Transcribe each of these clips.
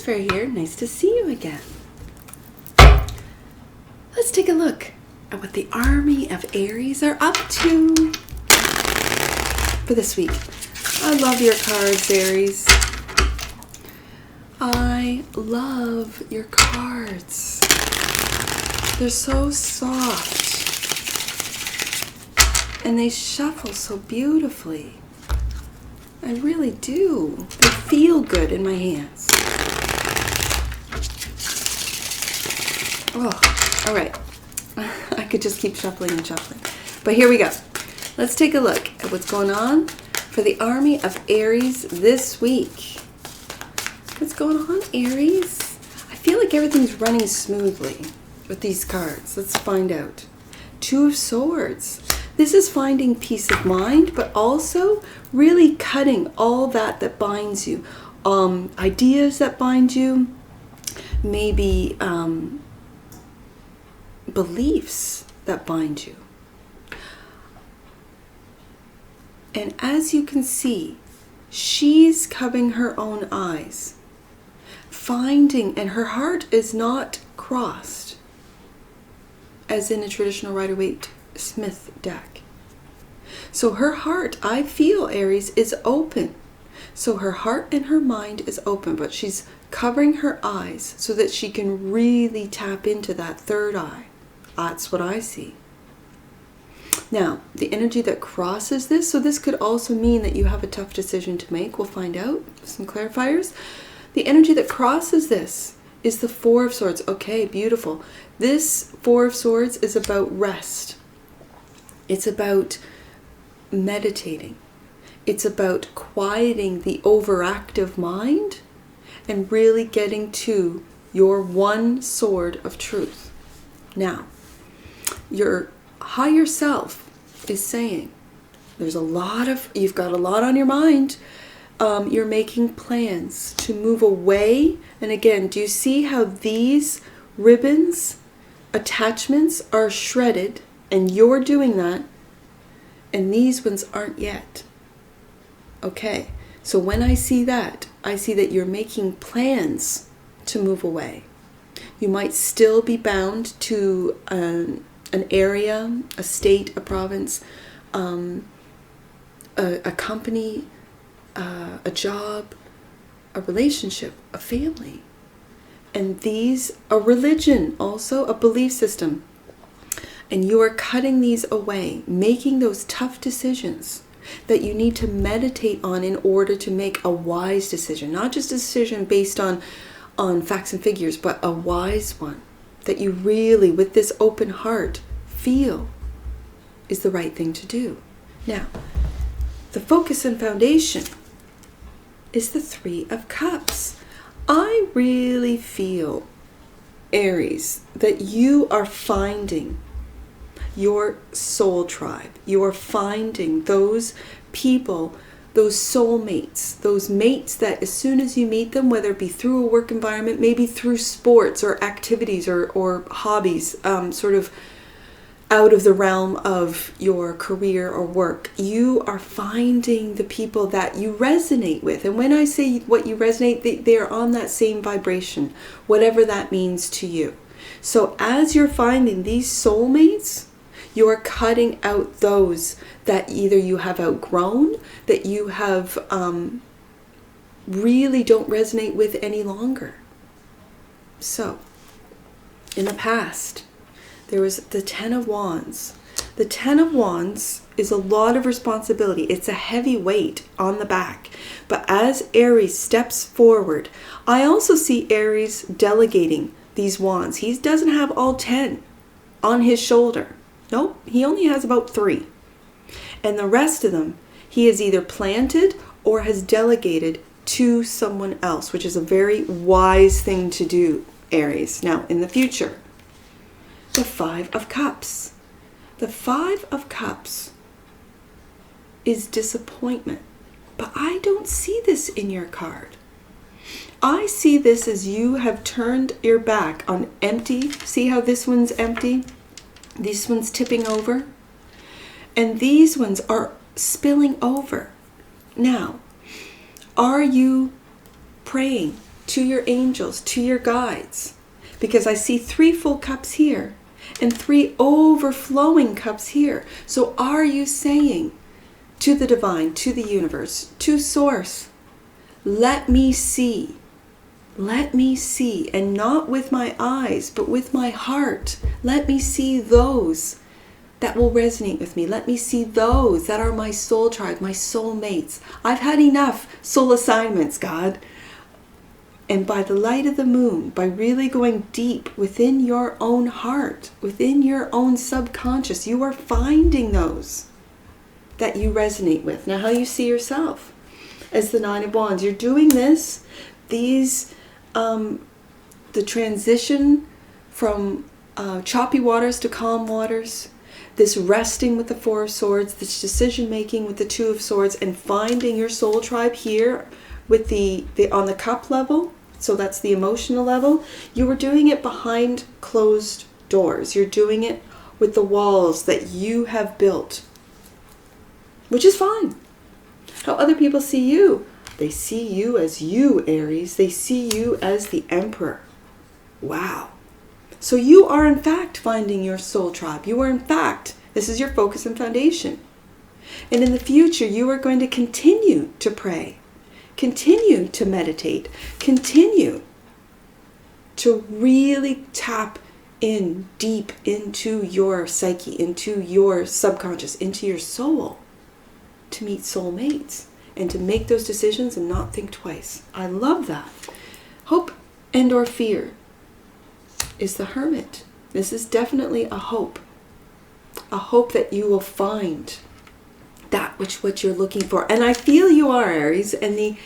Stardust Fairy here. Nice to see you again. Let's take a look at what the army of Aries are up to for this week. I love your cards, Aries. I love your cards. They're so soft and they shuffle so beautifully. I really do. They feel good in my hands. Oh, all right. I could just keep shuffling and shuffling. But here we go. Let's take a look at what's going on for the army of Aries this week. What's going on, Aries? I feel like everything's running smoothly with these cards. Let's find out. Two of Swords. This is finding peace of mind, but also really cutting all that binds you. Ideas that bind you, maybe beliefs that bind you. And as you can see, she's covering her own eyes, finding, and her heart is not crossed, as in a traditional Rider-Waite-Smith deck. So her heart, I feel, Aries, is open. So her heart and her mind is open, but she's covering her eyes so that she can really tap into that third eye. That's what I see. Now, the energy that crosses this, so this could also mean that you have a tough decision to make. We'll find out. Some clarifiers. The energy that crosses this is the Four of Swords. Okay, beautiful. This Four of Swords is about rest. It's about meditating. It's about quieting the overactive mind and really getting to your one sword of truth. Now, your higher self is saying you've got a lot on your mind. You're making plans to move away. And again, do you see how these ribbons, attachments are shredded, and you're doing that, and these ones aren't yet? Okay, so when I see that you're making plans to move away. You might still be bound to an area, a state, a province, a company, a job, a relationship, a family. And these, a religion also, a belief system. And you are cutting these away, making those tough decisions that you need to meditate on in order to make a wise decision. Not just a decision based on facts and figures, but a wise one that you really, with this open heart, feel is the right thing to do. Now, the focus and foundation is the Three of Cups. I really feel, Aries, that you are finding your soul tribe. You are finding those people, those soulmates, those mates that as soon as you meet them, whether it be through a work environment, maybe through sports or activities or hobbies, sort of out of the realm of your career or work, you are finding the people that you resonate with. And when I say what you resonate, they are on that same vibration, whatever that means to you. So as you're finding these soulmates, you're cutting out those that either you have outgrown, that you have really don't resonate with any longer. So, in the past, there was the Ten of Wands. The Ten of Wands is a lot of responsibility. It's a heavy weight on the back. But as Aries steps forward, I also see Aries delegating these wands. He doesn't have all 10 on his shoulder. Nope, he only has about 3. And the rest of them, he has either planted or has delegated to someone else, which is a very wise thing to do, Aries. Now, in the future, the Five of Cups. The Five of Cups is disappointment. But I don't see this in your card. I see this as you have turned your back on empty. See how this one's empty? This one's tipping over. And these ones are spilling over. Now, are you praying to your angels, to your guides. Because I see 3 full cups here and 3 overflowing cups here. So are you saying to the divine, to the universe, to source, let me see, and not with my eyes, but with my heart. Let me see those that will resonate with me. Let me see those that are my soul tribe, my soul mates. I've had enough soul assignments, God. And by the light of the moon, by really going deep within your own heart, within your own subconscious, you are finding those that you resonate with. Now, how you see yourself as the 9 of Wands. You're doing this, the transition from choppy waters to calm waters, this resting with the 4 of Swords, this decision making with the 2 of Swords, and finding your soul tribe here with the on the cup level. So that's the emotional level. You were doing it behind closed doors. You're doing it with the walls that you have built, which is fine. How other people see you. They see you as you, Aries. They see you as the Emperor. Wow. So you are in fact finding your soul tribe. You are in fact, this is your focus and foundation. And in the future, you are going to continue to pray, continue to meditate, continue to really tap in deep into your psyche, into your subconscious, into your soul, to meet soulmates and to make those decisions and not think twice. I love that. Hope and or fear is the Hermit. This is definitely a hope that you will find that what you're looking for. And I feel you are, Aries, and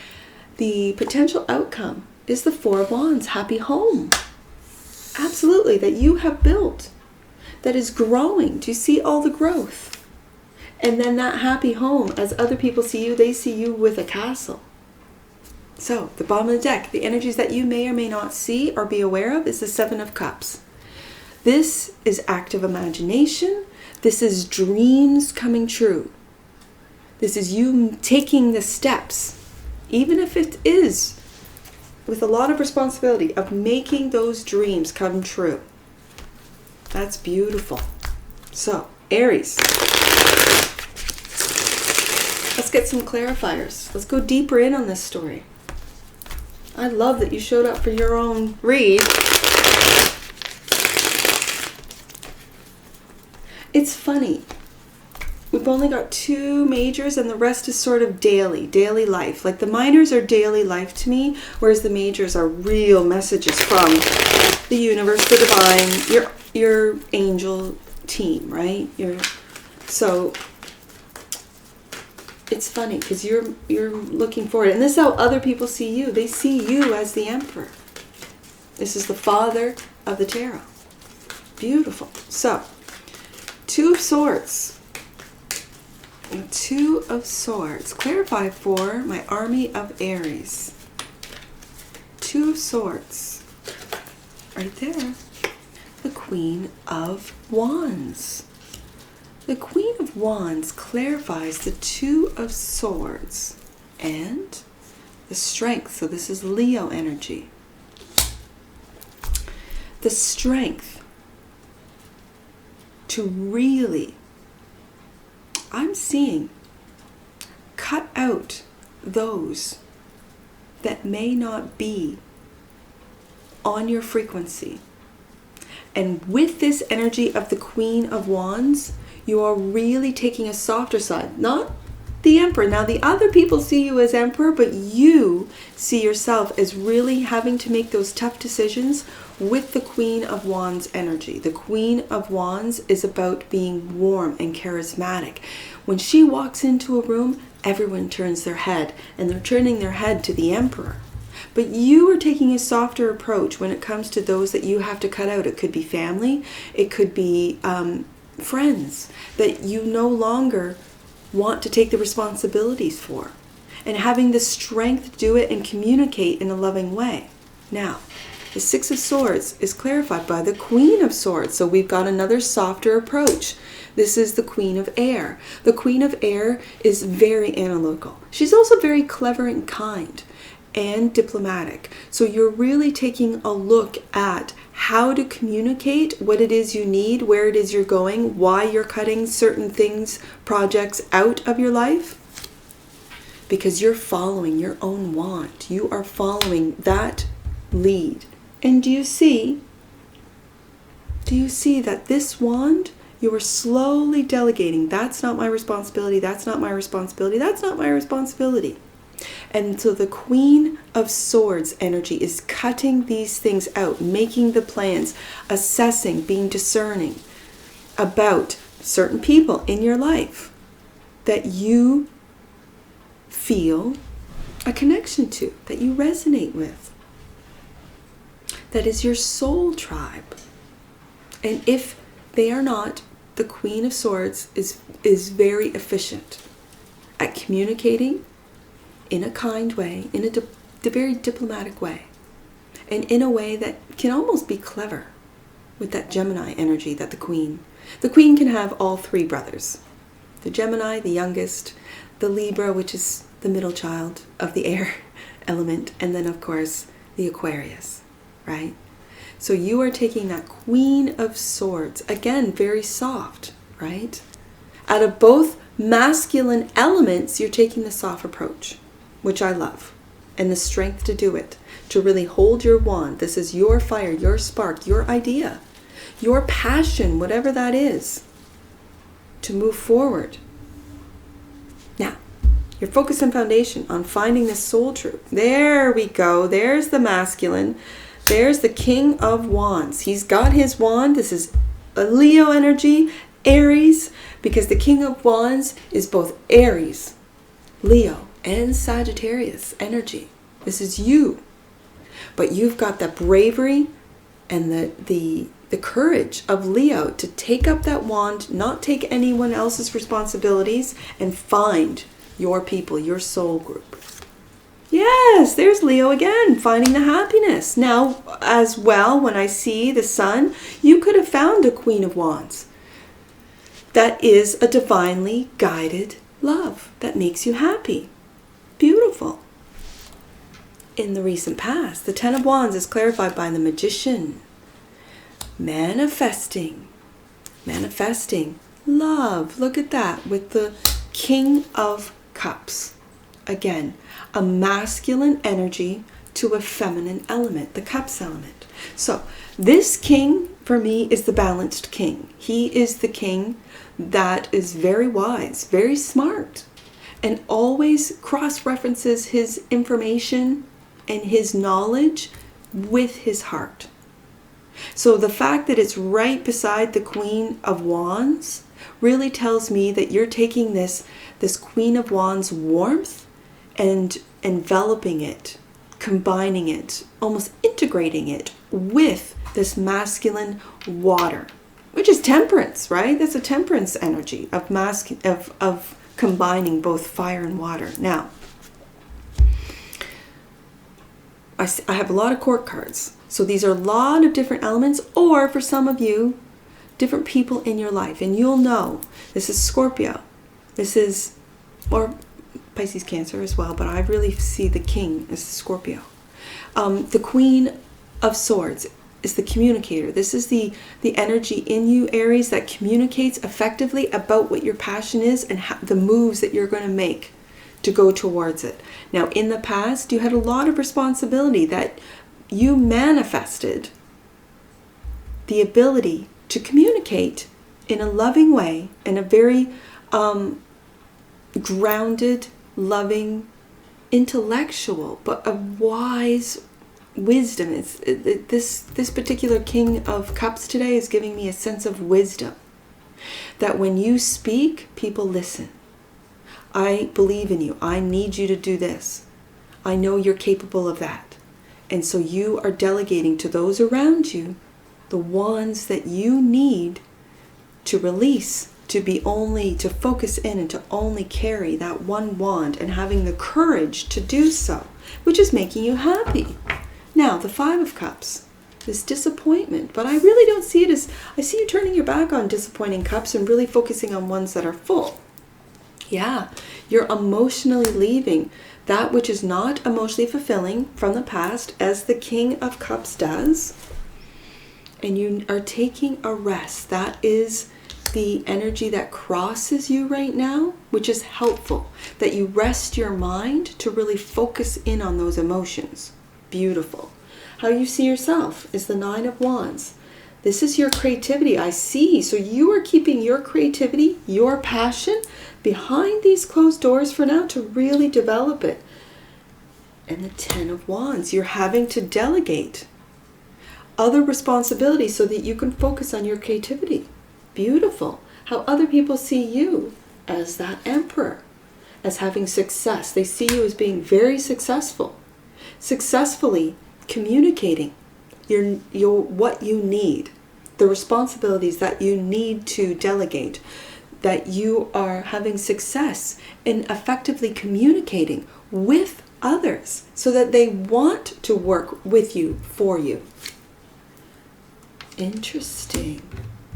the potential outcome is the 4 of Wands, happy home. Absolutely, that you have built, that is growing. Do you see all the growth? And then that happy home, as other people see you, they see you with a castle. So, the bottom of the deck, the energies that you may or may not see or be aware of is the 7 of Cups. This is active imagination. This is dreams coming true. This is you taking the steps, even if it is with a lot of responsibility, of making those dreams come true. That's beautiful. So, Aries, let's get some clarifiers. Let's go deeper in on this story. I love that you showed up for your own read. It's funny. We've only got 2 majors and the rest is sort of daily life. Like the minors are daily life to me, whereas the majors are real messages from the universe, the divine, your angel team, right? So it's funny because you're looking forward, and this is how other people see you. They see you as the Emperor. This is the father of the tarot. Beautiful. So, 2 of Swords. 2 of Swords. Clarify for my army of Aries. 2 of Swords. Right there. The Queen of Wands. The Queen of Wands clarifies the 2 of Swords and the Strength. So this is Leo energy. The strength to really, I'm seeing, cut out those that may not be on your frequency. And with this energy of the Queen of Wands, you are really taking a softer side, not the Emperor. Now, the other people see you as Emperor, but you see yourself as really having to make those tough decisions with the Queen of Wands energy. The Queen of Wands is about being warm and charismatic. When she walks into a room, everyone turns their head, and they're turning their head to the Emperor. But you are taking a softer approach when it comes to those that you have to cut out. It could be family, it could be friends that you no longer want to take the responsibilities for, and having the strength to do it and communicate in a loving way. Now, the 6 of Swords is clarified by the Queen of Swords, so we've got another softer approach. This is the Queen of Air. The Queen of Air is very analytical. She's also very clever and kind, and diplomatic. So you're really taking a look at how to communicate what it is you need, where it is you're going, why you're cutting certain things, projects out of your life. Because you're following your own want. You are following that lead. And do you see that this wand, you are slowly delegating? That's not my responsibility. That's not my responsibility. That's not my responsibility. And so the Queen of Swords energy is cutting these things out, making the plans, assessing, being discerning about certain people in your life that you feel a connection to, that you resonate with. That is your soul tribe. And if they are not, the Queen of Swords is very efficient at communicating in a kind way, in a very diplomatic way, and in a way that can almost be clever with that Gemini energy that the Queen can have all three brothers. The Gemini, the youngest, the Libra, which is the middle child of the air element, and then of course the Aquarius, right? So you are taking that Queen of Swords, again, very soft, right? Out of both masculine elements, you're taking the soft approach, which I love, and the strength to do it, to really hold your wand. This is your fire, your spark, your idea, your passion, whatever that is, to move forward. Now, your focus and foundation on finding this soul truth. There we go. There's the masculine. There's the King of Wands. He's got his wand. This is a Leo energy, Aries, because the King of Wands is both Aries, Leo, and Sagittarius energy. This is you. But you've got the bravery and the courage of Leo to take up that wand, not take anyone else's responsibilities, and find your people, your soul group. Yes, there's Leo again, finding the happiness. Now, as well, when I see the Sun, you could have found a Queen of Wands. That is a divinely guided love that makes you happy. Beautiful. In the recent past, the Ten of Wands is clarified by the Magician. Manifesting love. Look at that with the King of Cups. Again, a masculine energy to a feminine element, the Cups element. So this king for me is the balanced king. He is the king that is very wise, very smart, and always cross-references his information and his knowledge with his heart. So the fact that it's right beside the Queen of Wands really tells me that you're taking this Queen of Wands warmth and enveloping it, combining it, almost integrating it with this masculine water, which is temperance, right? That's a temperance energy of combining both fire and water. Now, I have a lot of court cards. So these are a lot of different elements, or for some of you, different people in your life. And you'll know, this is Scorpio. This is, or Pisces, Cancer as well, but I really see the king as Scorpio. The Queen of Swords is the communicator. This is the energy in you, Aries, that communicates effectively about what your passion is and the moves that you're going to make to go towards it. Now, in the past, you had a lot of responsibility that you manifested the ability to communicate in a loving way, in a very grounded, loving, intellectual, but a wise wisdom. This particular King of Cups today is giving me a sense of wisdom, that when you speak, people listen. I believe in you. I need you to do this. I know you're capable of that. And so you are delegating to those around you the wands that you need to release, to focus in and to only carry that one wand, and having the courage to do so, which is making you happy. Now, the Five of Cups, this disappointment, but I really don't see it as, I see you turning your back on disappointing cups and really focusing on ones that are full. Yeah, You're emotionally leaving that which is not emotionally fulfilling from the past, as the King of Cups does. And you are taking a rest. That is the energy that crosses you right now, which is helpful. That you rest your mind to really focus in on those emotions. Beautiful. How you see yourself is the Nine of Wands. This is your creativity, I see. So you are keeping your creativity, your passion, behind these closed doors for now to really develop it. And the Ten of Wands, you're having to delegate other responsibilities so that you can focus on your creativity. Beautiful. How other people see you as that Emperor, as having success. They see you as being very successful, successfully communicating your what you need, the responsibilities that you need to delegate, that you are having success in effectively communicating with others so that they want to work with you, for you. Interesting.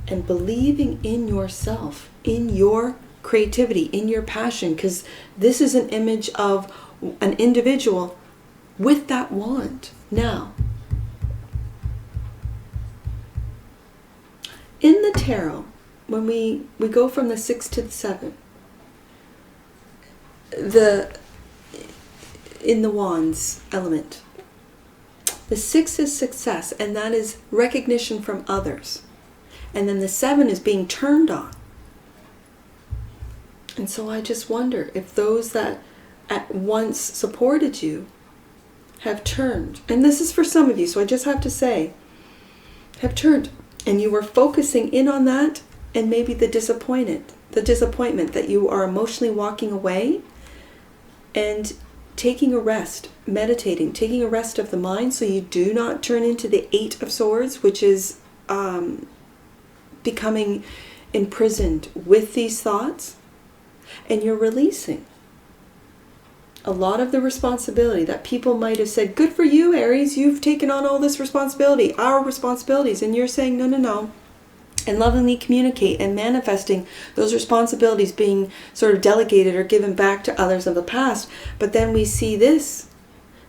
And believing in yourself, in your creativity, in your passion, because this is an image of an individual with that wand. Now, in the tarot, when we go from the 6 to the 7, in the wands element, the 6 is success, and that is recognition from others. And then the 7 is being turned on. And so I just wonder if those that at once supported you have turned. And this is for some of you, so I just have to say, have turned. And you were focusing in on that, and maybe the disappointment that you are emotionally walking away and taking a rest, meditating, taking a rest of the mind so you do not turn into the 8 of Swords, which is becoming imprisoned with these thoughts, and you're releasing a lot of the responsibility that people might have said, good for you, Aries, you've taken on all this responsibility, our responsibilities, and you're saying, no, and lovingly communicate and manifesting those responsibilities being sort of delegated or given back to others of the past. But then we see this,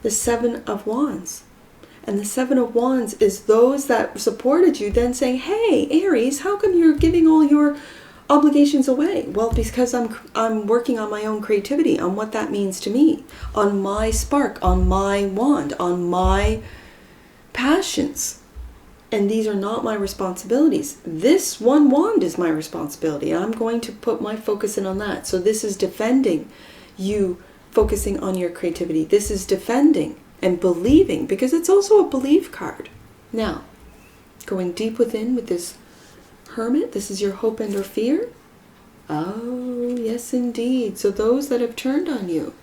the 7 of Wands. And the 7 of Wands is those that supported you then saying, hey, Aries, how come you're giving all your obligations away? Well, because I'm working on my own creativity, on what that means to me, on my spark, on my wand, on my passions. And these are not my responsibilities. This one wand is my responsibility, and I'm going to put my focus in on that. So this is defending you focusing on your creativity. This is defending and believing, because it's also a belief card. Now, going deep within with this Hermit, this is your hope and or fear. Oh, yes indeed. So those that have turned on you,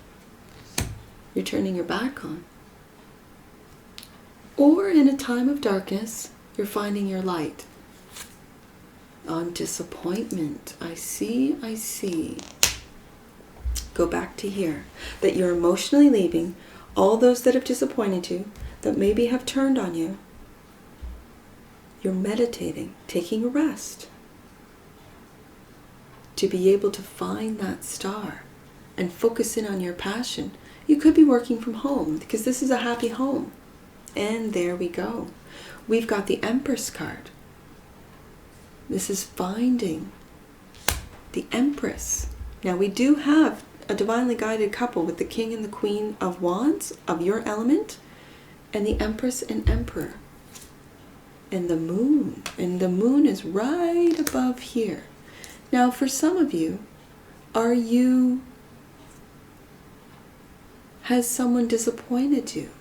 you're turning your back on. Or in a time of darkness, you're finding your light. On disappointment, I see. Go back to here. That you're emotionally leaving all those that have disappointed you, that maybe have turned on you. You're meditating, taking a rest to be able to find that star and focus in on your passion. You could be working from home because this is a happy home. And there we go. We've got the Empress card. This is finding the Empress. Now we do have a divinely guided couple with the King and the Queen of Wands of your element, and the Empress and Emperor. And the Moon. And the Moon is right above here. Now for some of you, has someone disappointed you?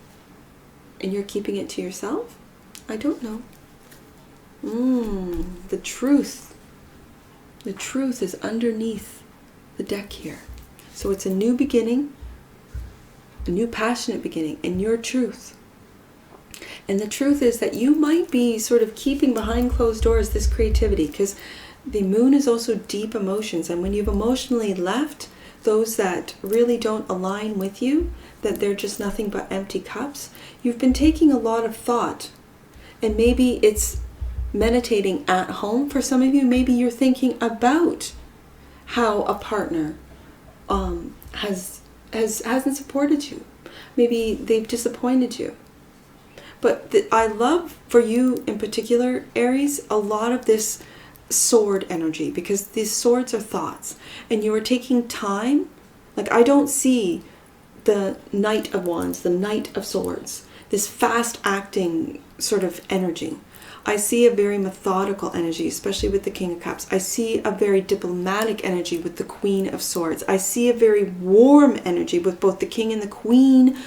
And you're keeping it to yourself? I don't know. The truth. The truth is underneath the deck here. So it's a new beginning, a new passionate beginning, and your truth. And the truth is that you might be sort of keeping behind closed doors this creativity, because the Moon is also deep emotions. And when you've emotionally left those that really don't align with you, that they're just nothing but empty cups, you've been taking a lot of thought. And maybe it's meditating at home for some of you. Maybe you're thinking about how a partner hasn't supported you. Maybe they've disappointed you. But I love for you in particular, Aries, a lot of this sword energy, because these swords are thoughts, and you are taking time. Like, I don't see the Knight of Wands, the Knight of Swords, this fast acting sort of energy. I see a very methodical energy, especially with the King of Cups. I see a very diplomatic energy with the Queen of Swords. I see a very warm energy with both the King and the Queen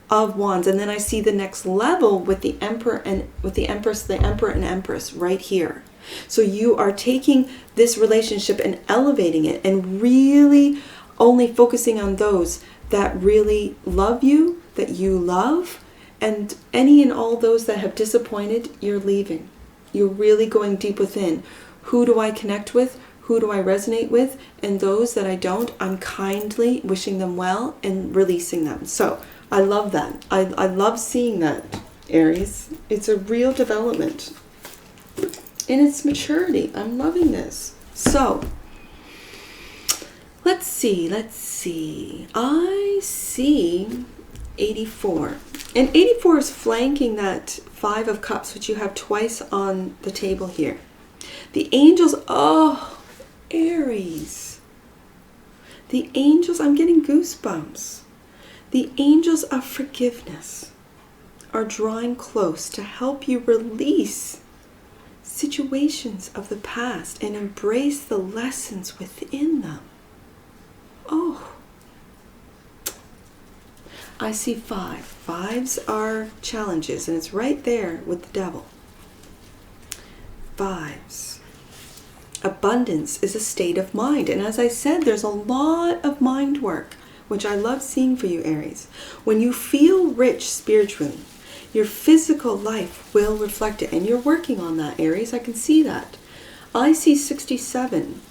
of Wands. And then I see the next level with the Emperor and with the Empress, the Emperor and Empress right here. So you are taking this relationship and elevating it and really only focusing on those that really love you, that you love, and any and all those that have disappointed, you're leaving. You're really going deep within. Who do I connect with? Who do I resonate with? And those that I don't, I'm kindly wishing them well and releasing them. So I love that. I love seeing that, Aries. It's a real development. And it's maturity. I'm loving this. So let's see. I see 84. And 84 is flanking that 5 of Cups, which you have twice on the table here. The angels, oh, Aries. The angels, I'm getting goosebumps. The angels of forgiveness are drawing close to help you release situations of the past and embrace the lessons within them. Oh. I see 5. 5s are challenges, and it's right there with the devil. 5s. Abundance is a state of mind. And as I said, there's a lot of mind work, which I love seeing for you, Aries. When you feel rich spiritually, your physical life will reflect it. And you're working on that, Aries. I can see that. I see 67.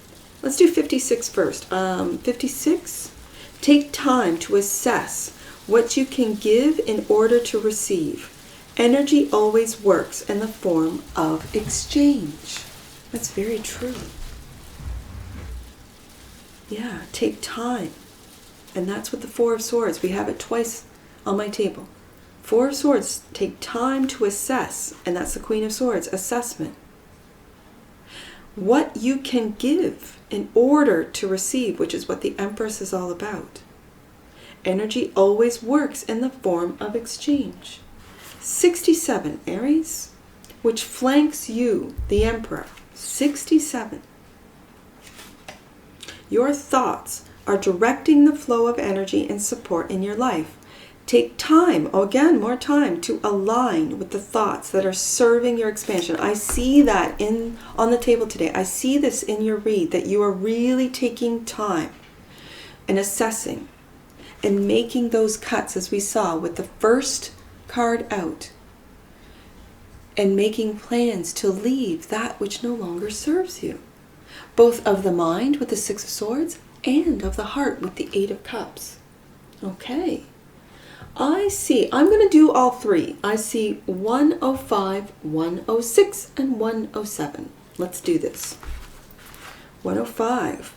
Let's do 56 first. 56. Take time to assess what you can give in order to receive. Energy always works in the form of exchange. That's very true. Yeah, take time. And that's with the 4 of Swords. We have it twice on my table. 4 of Swords, take time to assess. And that's the Queen of Swords, assessment. What you can give in order to receive, which is what the Empress is all about. Energy always works in the form of exchange. 67, Aries, which flanks you, the Emperor. 67. Your thoughts are directing the flow of energy and support in your life. Take time, again, more time, to align with the thoughts that are serving your expansion. I see that on the table today. I see this in your read, that you are really taking time and assessing and making those cuts, as we saw with the first card out, and making plans to leave that which no longer serves you, both of the mind with the 6 of Swords and of the heart with the 8 of Cups. Okay, I see, I'm going to do all 3. I see 105, 106, and 107. Let's do this. 105.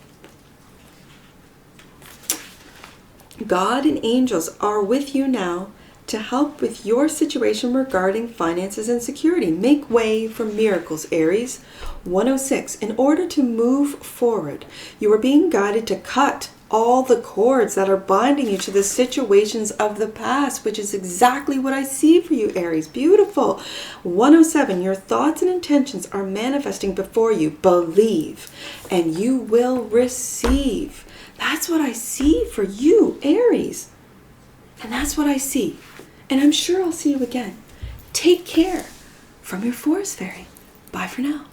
God and angels are with you now to help with your situation regarding finances and security. Make way for miracles, Aries. 106. In order to move forward, you are being guided to cut all the cords that are binding you to the situations of the past, which is exactly what I see for you, Aries. Beautiful. 107. Your thoughts and intentions are manifesting before you. Believe, and you will receive. That's what I see for you, Aries. And that's what I see. And I'm sure I'll see you again. Take care. From your Forest Fairy. Bye for now.